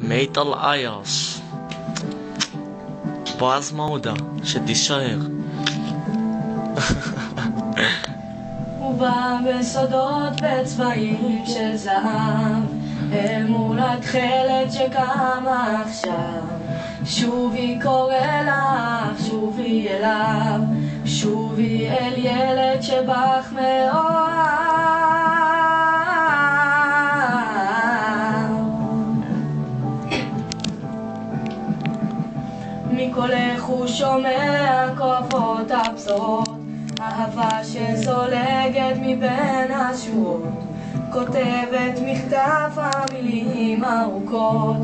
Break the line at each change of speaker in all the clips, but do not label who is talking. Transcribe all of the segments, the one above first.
מיטל איירס, בועז מעודה, שתישאר.
הוא בא בסודות בצבעים של זהב, אל מול התכלת שקמה עכשיו. שובי קורא לך, שובי אליו, שובי אל ילד שבך מאוהב. מקולך הוא שומע כואבות הבשורות, אהבה שזולגת מבין השורות, כותבת מכתב המילים ארוכות,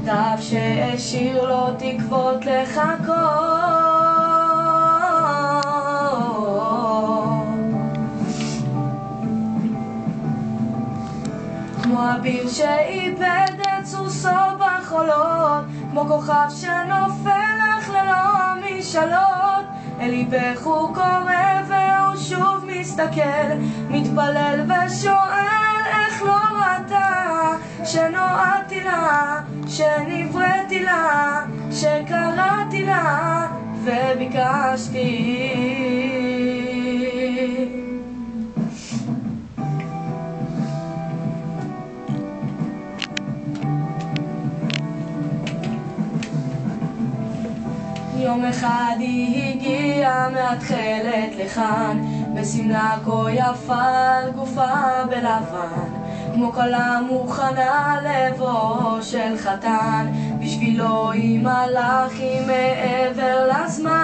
דף שהשאיר לו תקוות לחכות. כמו אביר שאיבד את סוסו בחולות, כמו כוכב שנופל לך ללא משאלות, אל ליבך הוא קורא והוא שוב מסתכל, מתפלל ושואל איך לא ראתה שנועדתי לה, שנבראתי לה, שקראתי לה וביקשתי. יום אחד היא הגיעה מהתכלת לכאן, בשמלה כה יפה על גופה בלבן, כמו כלה מוכנה לבוא של חתן, בשבילו היא מלאכי מעבר לזמן.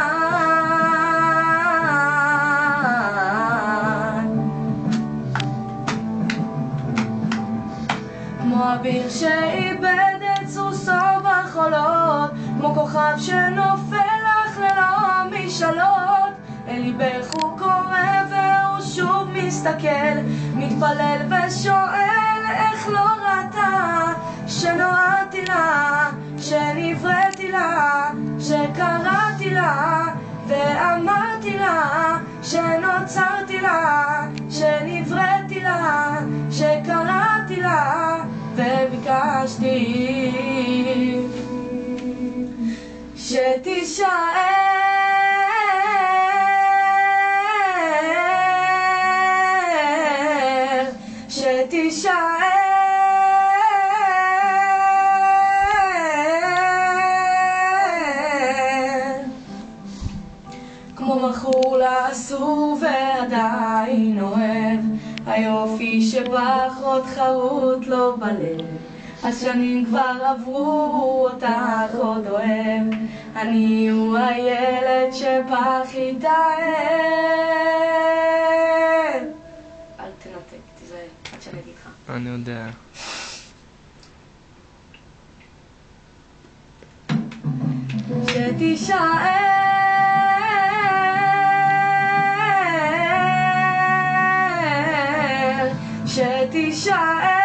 כמו אביר שאיבד את סוסו בחולות, כמו כוכב שנופל לך ללא משאלות, אל ליבך הוא קורא והוא שוב מסתכל, מתפלל ושואל איך לא ראתה שנועדתי לה, שנבראתי לה, שקראתי לה ואמרתי לה, שנוצרתי לה, שנבראתי לה, שקראתי לה וביקשתי שתישאר, שתישאר. כמו בחור לאסור ועדיין אוהב, היופי שבך עוד חרוט לו בלב, השנים כבר עברו אותך עוד אוהב, אני הוא הילד שבך התאהב. אל תנתק, תיזהר, עד שאני אגיד לך.
אני יודע.
שתישאר, שתישאר.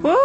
Woo!